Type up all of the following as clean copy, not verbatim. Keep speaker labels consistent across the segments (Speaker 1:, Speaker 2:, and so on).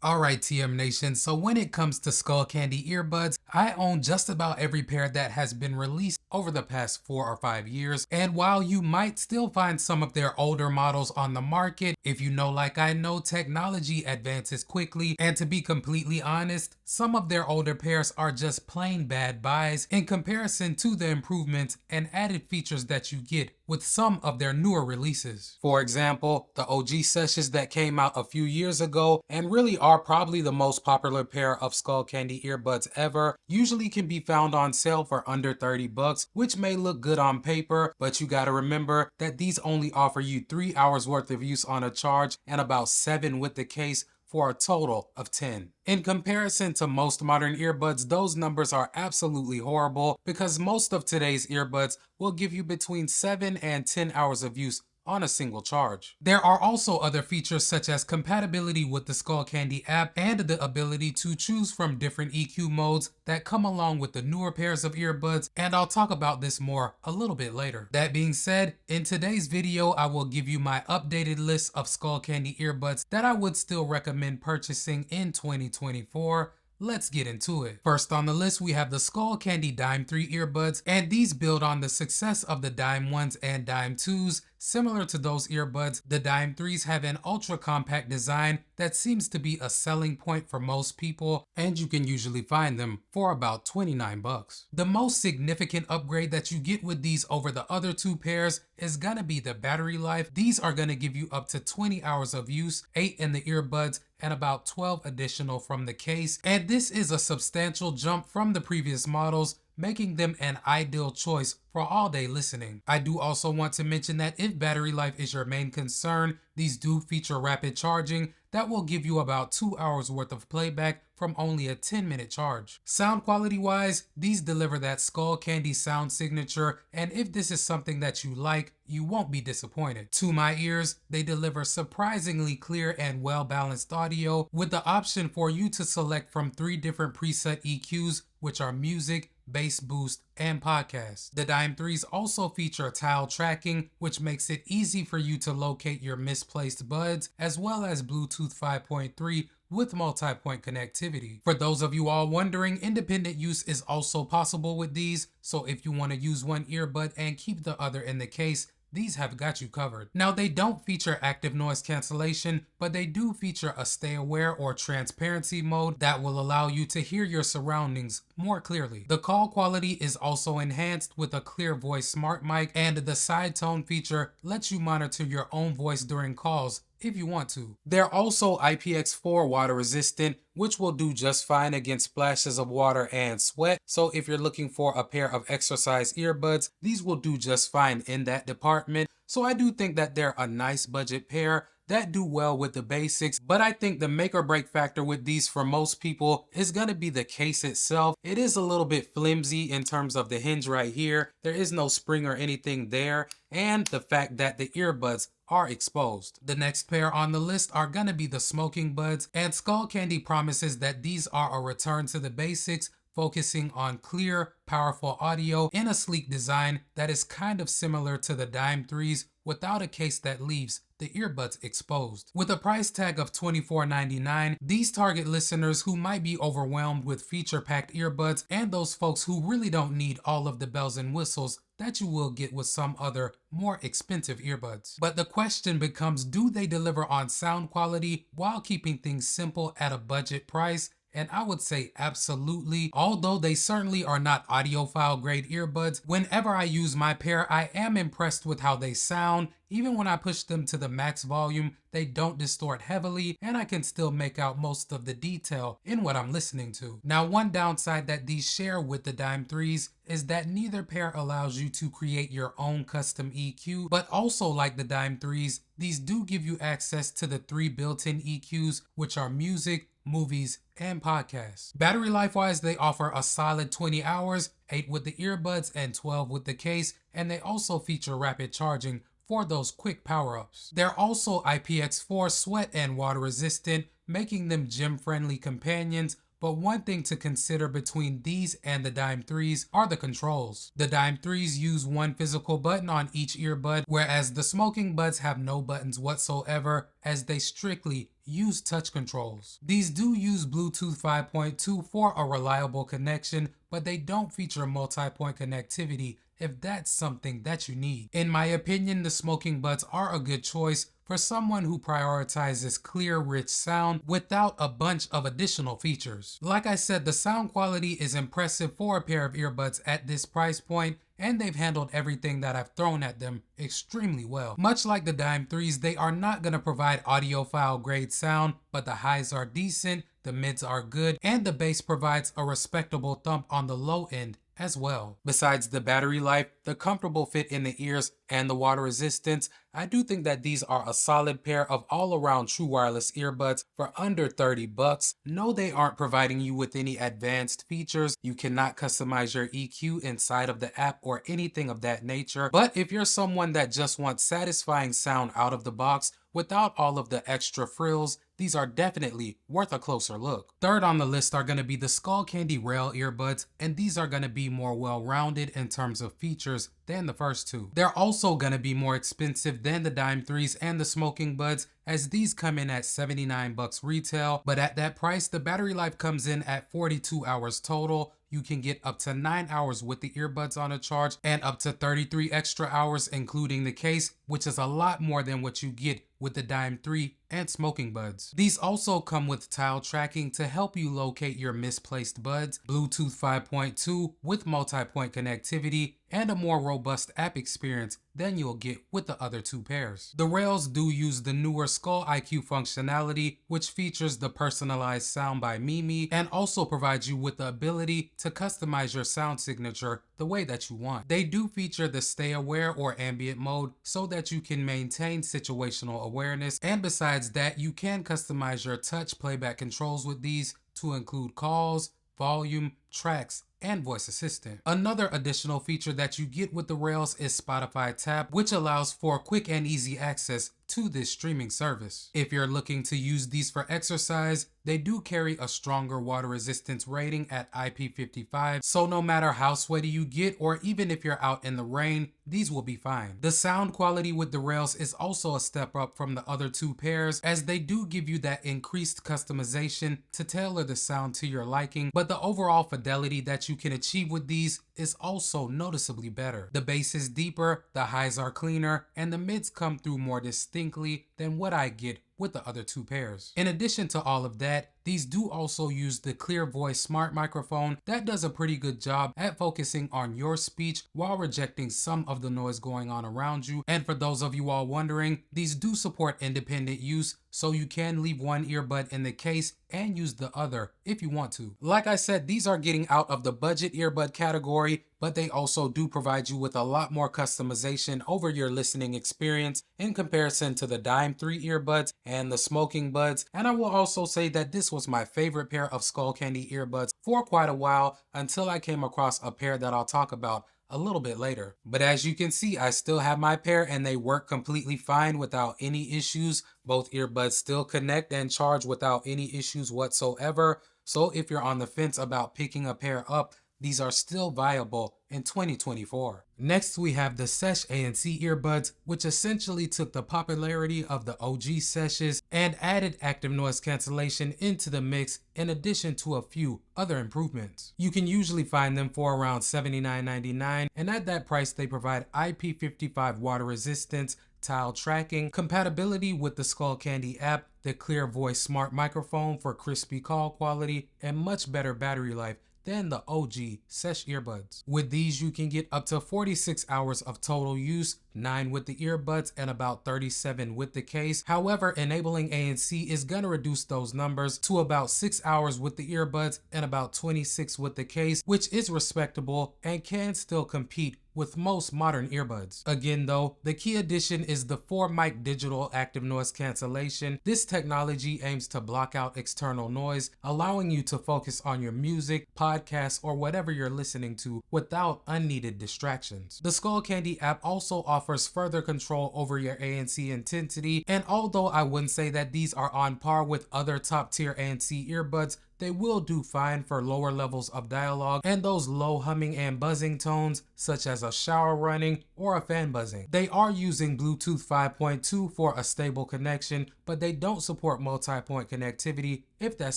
Speaker 1: Alright TM Nation, so when it comes to Skullcandy earbuds, I own just about every pair that has been released over the past 4 or 5 years, and while you might still find some of their older models on the market, if you know like I know, technology advances quickly, and to be completely honest, some of their older pairs are just plain bad buys in comparison to the improvements and added features that you get with some of their newer releases. For example, the OG sessions that came out a few years ago and really are probably the most popular pair of Skullcandy earbuds ever usually can be found on sale for under 30 bucks, which may look good on paper, but you gotta remember that these only offer you 3 hours worth of use on a charge and about 7 with the case, for a total of 10. In comparison to most modern earbuds, those numbers are absolutely horrible because most of today's earbuds will give you between 7 and 10 hours of use on a single charge. There are also other features such as compatibility with the Skullcandy app and the ability to choose from different EQ modes that come along with the newer pairs of earbuds, and I'll talk about this more a little bit later. That being said, in today's video I will give you my updated list of Skullcandy earbuds that I would still recommend purchasing in 2024. Let's get into it. First on the list, we have the Skullcandy Dime 3 earbuds, and these build on the success of the Dime 1s and Dime 2s. Similar to those earbuds, the Dime 3s have an ultra compact design that seems to be a selling point for most people, and you can usually find them for about 29 bucks. The most significant upgrade that you get with these over the other two pairs is gonna be the battery life. These are gonna give you up to 20 hours of use, 8 in the earbuds, and about 12 additional from the case, and this is a substantial jump from the previous models, making them an ideal choice for all-day listening. I do also want to mention that if battery life is your main concern, these do feature rapid charging that will give you about 2 hours worth of playback from only a 10-minute charge. Sound quality wise, these deliver that Skullcandy sound signature, and if this is something that you like, you won't be disappointed. To my ears, they deliver surprisingly clear and well-balanced audio with the option for you to select from 3 different preset EQs, which are music, bass boost, and podcast. The Dime 3s also feature tile tracking, which makes it easy for you to locate your misplaced buds, as well as Bluetooth 5.3 with multi-point connectivity. For those of you all wondering, independent use is also possible with these, so if you want to use one earbud and keep the other in the case, these have got you covered. Now, they don't feature active noise cancellation, but they do feature a stay aware or transparency mode that will allow you to hear your surroundings more clearly. The call quality is also enhanced with a clear voice smart mic, and the side tone feature lets you monitor your own voice during calls if you want to. They're also IPX4 water resistant, which will do just fine against splashes of water and sweat. So if you're looking for a pair of exercise earbuds, these will do just fine in that department. So I do think that they're a nice budget pair that do well with the basics, but I think the make or break factor with these for most people is going to be the case itself. It is a little bit flimsy in terms of the hinge right here. There is no spring or anything there, and the fact that the earbuds are exposed. The next pair on the list are gonna be the smoking buds, and Skullcandy promises that these are a return to the basics, focusing on clear, powerful audio in a sleek design that is kind of similar to the Dime 3s without a case that leaves the earbuds exposed. With a price tag of $24.99, these target listeners who might be overwhelmed with feature-packed earbuds and those folks who really don't need all of the bells and whistles that you will get with some other more expensive earbuds. But the question becomes, do they deliver on sound quality while keeping things simple at a budget price? And I would say absolutely. Although they certainly are not audiophile grade earbuds, whenever I use my pair, I am impressed with how they sound. Even when I push them to the max volume, they don't distort heavily, and I can still make out most of the detail in what I'm listening to. Now, one downside that these share with the Dime 3s is that neither pair allows you to create your own custom EQ, but also like the Dime 3s, these do give you access to the 3 built-in EQs, which are music, movies, and podcasts. Battery life wise, they offer a solid 20 hours, 8 with the earbuds and 12 with the case, and they also feature rapid charging for those quick power-ups. They're also IPX4 sweat and water resistant, making them gym-friendly companions. But one thing to consider between these and the Dime 3s are the controls. The Dime 3s use one physical button on each earbud, whereas the smoking buds have no buttons whatsoever, as they strictly use touch controls. These do use Bluetooth 5.2 for a reliable connection, but they don't feature multi-point connectivity if that's something that you need. In my opinion, the smoking buds are a good choice for someone who prioritizes clear, rich sound without a bunch of additional features. Like I said, the sound quality is impressive for a pair of earbuds at this price point, and they've handled everything that I've thrown at them extremely well. Much like the Dime 3s, they are not going to provide audiophile grade sound, but the highs are decent, the mids are good, and the bass provides a respectable thump on the low end as well. Besides the battery life, the comfortable fit in the ears, and the water resistance, I do think that these are a solid pair of all-around true wireless earbuds for under 30 bucks. No, they aren't providing you with any advanced features. You cannot customize your EQ inside of the app or anything of that nature. But if you're someone that just wants satisfying sound out of the box without all of the extra frills, these are definitely worth a closer look. Third on the list are going to be the Skullcandy Rail earbuds, and these are going to be more well-rounded in terms of features than the first two. They're also going to be more expensive than the Dime 3s and the smoking buds, as these come in at 79 bucks retail, but at that price, the battery life comes in at 42 hours total. You can get up to 9 hours with the earbuds on a charge and up to 33 extra hours including the case, which is a lot more than what you get with the Dime 3 and smoking buds. These also come with tile tracking to help you locate your misplaced buds, Bluetooth 5.2 with multi-point connectivity, and a more robust app experience than you'll get with the other two pairs. The Rails do use the newer Skull IQ functionality, which features the personalized sound by Mimi and also provides you with the ability to customize your sound signature the way that you want. They do feature the stay aware or ambient mode so that you can maintain situational awareness, and besides that, you can customize your touch playback controls with these to include calls, volume, tracks, and voice assistant. Another additional feature that you get with the Rails is Spotify Tap, which allows for quick and easy access to this streaming service. If you're looking to use these for exercise, they do carry a stronger water resistance rating at IP55, so no matter how sweaty you get or even if you're out in the rain, these will be fine. The sound quality with the Rails is also a step up from the other two pairs, as they do give you that increased customization to tailor the sound to your liking, but the overall fidelity that you can achieve with these is also noticeably better. The bass is deeper, the highs are cleaner, and the mids come through more distinctly than what I get with the other two pairs. In addition to all of that, these do also use the Clear Voice smart microphone that does a pretty good job at focusing on your speech while rejecting some of the noise going on around you. And for those of you all wondering, these do support independent use, so you can leave one earbud in the case and use the other if you want to. Like I said, these are getting out of the budget earbud category, but they also do provide you with a lot more customization over your listening experience in comparison to the Dime 3 earbuds and the smoking buds. And I will also say that this was my favorite pair of Skullcandy earbuds for quite a while, until I came across a pair that I'll talk about a little bit later. But as you can see, I still have my pair and they work completely fine without any issues. Both earbuds still connect and charge without any issues whatsoever. So if you're on the fence about picking a pair up, these are still viable in 2024. Next, we have the Sesh ANC earbuds, which essentially took the popularity of the OG Seshes and added active noise cancellation into the mix, in addition to a few other improvements. You can usually find them for around $79.99, and at that price, they provide IP55 water resistance, tile tracking, compatibility with the Skullcandy app, the Clear Voice smart microphone for crispy call quality, and much better battery life than the OG Sesh earbuds. With these, you can get up to 46 hours of total use, 9 with the earbuds and about 37 with the case. However, enabling ANC is gonna reduce those numbers to about 6 hours with the earbuds and about 26 with the case, which is respectable and can still compete with most modern earbuds. Again though, the key addition is the 4-mic digital active noise cancellation. This technology aims to block out external noise, allowing you to focus on your music, podcasts, or whatever you're listening to without unneeded distractions. The Skullcandy app also offers further control over your ANC intensity, and although I wouldn't say that these are on par with other top tier ANC earbuds, they will do fine for lower levels of dialogue and those low humming and buzzing tones such as a shower running or a fan buzzing. They are using Bluetooth 5.2 for a stable connection, but they don't support multi-point connectivity if that's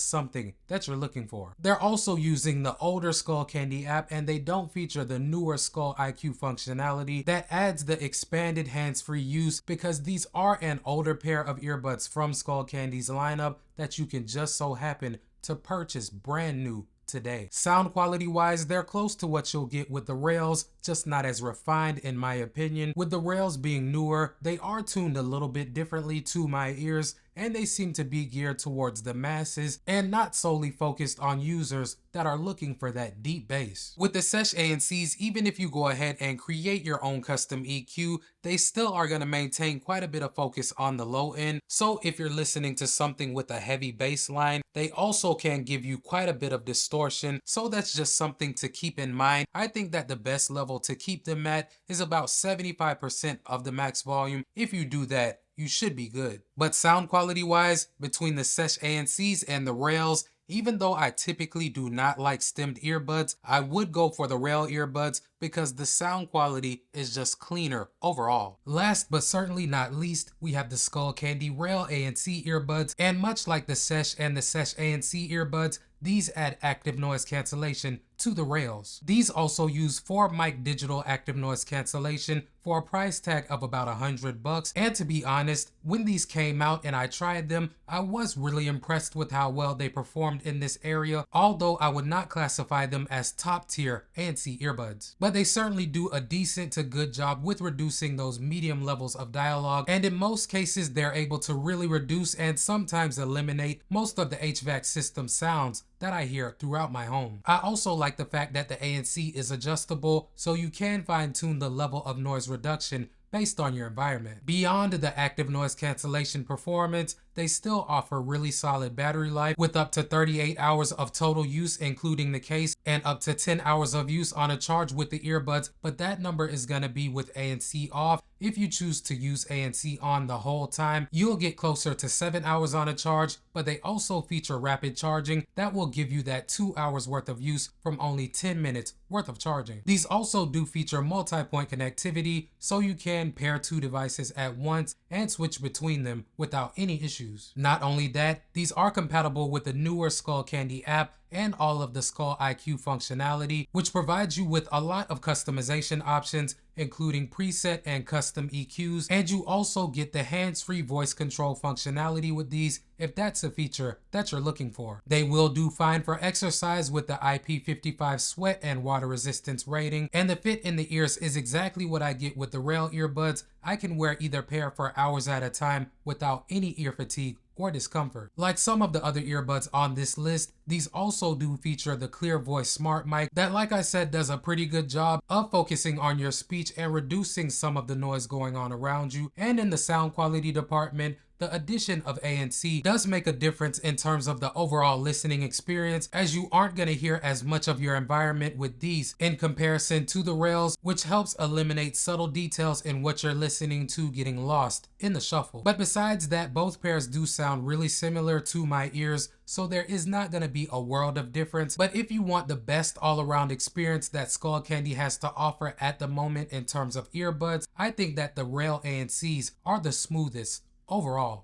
Speaker 1: something that you're looking for. They're also using the older Skullcandy app, and they don't feature the newer Skull IQ functionality that adds the expanded hands-free use, because these are an older pair of earbuds from Skullcandy's lineup that you can just so happen to purchase brand new today. Sound quality wise, they're close to what you'll get with the Rails, just not as refined in my opinion. With the Rails being newer, they are tuned a little bit differently to my ears, and they seem to be geared towards the masses and not solely focused on users that are looking for that deep bass. With the Sesh ANCs, even if you go ahead and create your own custom EQ, they still are going to maintain quite a bit of focus on the low end. So if you're listening to something with a heavy bass line, they also can give you quite a bit of distortion. So that's just something to keep in mind. I think that the best level to keep them at is about 75% of the max volume. If you do that, you should be good. But sound quality wise, between the Sesh ANCs and the Rails, even though I typically do not like stemmed earbuds, I would go for the Rail earbuds because the sound quality is just cleaner overall. Last but certainly not least, we have the Skullcandy Rail ANC earbuds, and much like the Sesh and the Sesh ANC earbuds, these add active noise cancellation to the Rails. These also use 4-mic digital active noise cancellation for a price tag of about $100. And to be honest, when these came out and I tried them, I was really impressed with how well they performed in this area, although I would not classify them as top tier ANC earbuds. But they certainly do a decent to good job with reducing those medium levels of dialogue, and in most cases they're able to really reduce and sometimes eliminate most of the HVAC system sounds that I hear throughout my home. I also like the fact that the ANC is adjustable, so you can fine tune the level of noise reduction based on your environment. Beyond the active noise cancellation performance, they still offer really solid battery life with up to 38 hours of total use including the case, and up to 10 hours of use on a charge with the earbuds, but that number is going to be with ANC off. If you choose to use ANC on the whole time, you'll get closer to 7 hours on a charge, but they also feature rapid charging that will give you that 2 hours worth of use from only 10 minutes worth of charging. These also do feature multi-point connectivity, so you can pair 2 devices at once and switch between them without any issues. Not only that, these are compatible with the newer Skullcandy app and all of the Skull IQ functionality, which provides you with a lot of customization options, including preset and custom EQs, and you also get the hands-free voice control functionality with these if that's a feature that you're looking for. They will do fine for exercise with the IP55 sweat and water resistance rating, and the fit in the ears is exactly what I get with the Rail earbuds. I can wear either pair for hours at a time without any ear fatigue or discomfort. Like some of the other earbuds on this list, these also do feature the Clear Voice Smart Mic that, like I said, does a pretty good job of focusing on your speech and reducing some of the noise going on around you. And in the sound quality department, the addition of ANC does make a difference in terms of the overall listening experience, as you aren't going to hear as much of your environment with these in comparison to the Rails, which helps eliminate subtle details in what you're listening to getting lost in the shuffle. But besides that, both pairs do sound really similar to my ears, so there is not going to be a world of difference. But if you want the best all-around experience that Skullcandy has to offer at the moment in terms of earbuds, I think that the Rail ANCs are the smoothest overall.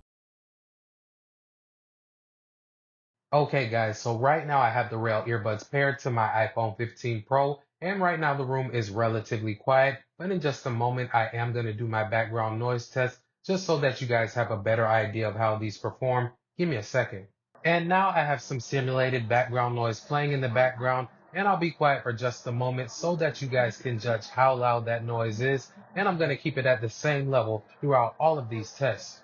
Speaker 1: Okay guys, so right now I have the Rail earbuds paired to my iPhone 15 Pro, and right now the room is relatively quiet, but in just a moment I am going to do my background noise test just so that you guys have a better idea of how these perform. Give me a second. And now I have some simulated background noise playing in the background, and I'll be quiet for just a moment so that you guys can judge how loud that noise is, and I'm going to keep it at the same level throughout all of these tests.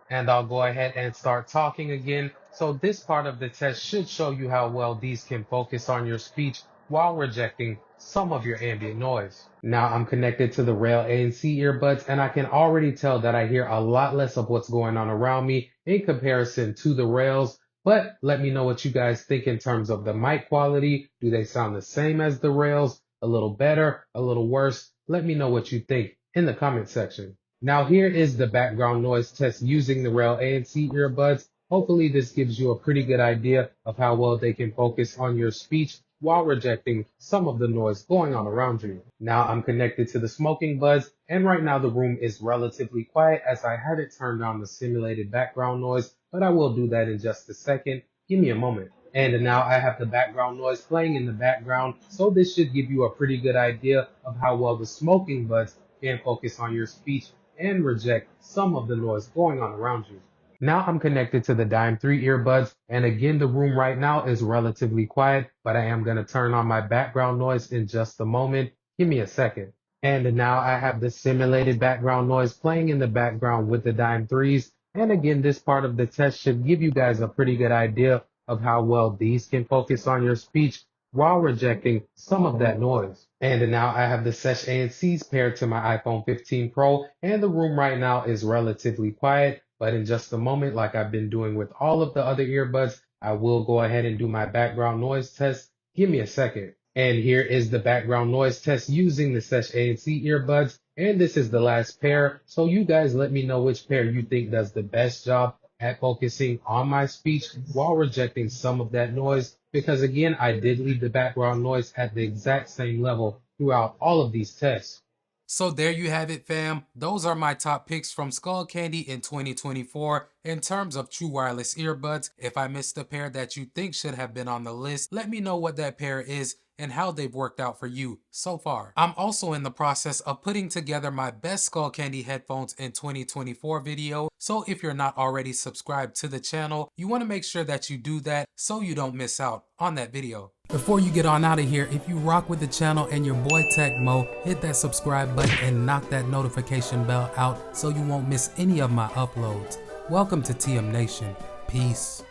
Speaker 1: And I'll go ahead and start talking again. So this part of the test should show you how well these can focus on your speech while rejecting some of your ambient noise. Now I'm connected to the Rail ANC earbuds, and I can already tell that I hear a lot less of what's going on around me in comparison to the Rails. But let me know what you guys think in terms of the mic quality. Do they sound the same as the Rails? A little better? A little worse? Let me know what you think in the comment section. Now here is the background noise test using the Rail ANC earbuds. Hopefully this gives you a pretty good idea of how well they can focus on your speech while rejecting some of the noise going on around you. Now I'm connected to the smoking buds, and right now the room is relatively quiet as I hadn't turned on the simulated background noise, but I will do that in just a second. Give me a moment. And now I have the background noise playing in the background, so this should give you a pretty good idea of how well the smoking buds can focus on your speech and reject some of the noise going on around you. Now I'm connected to the Dime 3 earbuds, and again the room right now is relatively quiet, but I am going to turn on my background noise in just a moment. Give me a second. And now I have the simulated background noise playing in the background with the Dime 3s, and again this part of the test should give you guys a pretty good idea of how well these can focus on your speech while rejecting some of that noise. And now I have the Sesh ANCs paired to my iPhone 15 Pro, and the room right now is relatively quiet, but in just a moment, like I've been doing with all of the other earbuds, I will go ahead and do my background noise test. Give me a second. And here is the background noise test using the Sesh ANC earbuds, and this is the last pair, so you guys let me know which pair you think does the best job at focusing on my speech while rejecting some of that noise, because again, I did leave the background noise at the exact same level throughout all of these tests. So there you have it, fam. Those are my top picks from Skullcandy in 2024 in terms of true wireless earbuds. If I missed a pair that you think should have been on the list, let me know what that pair is and how they've worked out for you so far. I'm also in the process of putting together my best Skullcandy headphones in 2024 video, so if you're not already subscribed to the channel, you want to make sure that you do that so you don't miss out on that video. Before you get on out of here, if you rock with the channel and your boy Tech Mo, hit that subscribe button and knock that notification bell out so you won't miss any of my uploads. Welcome to TM Nation. Peace.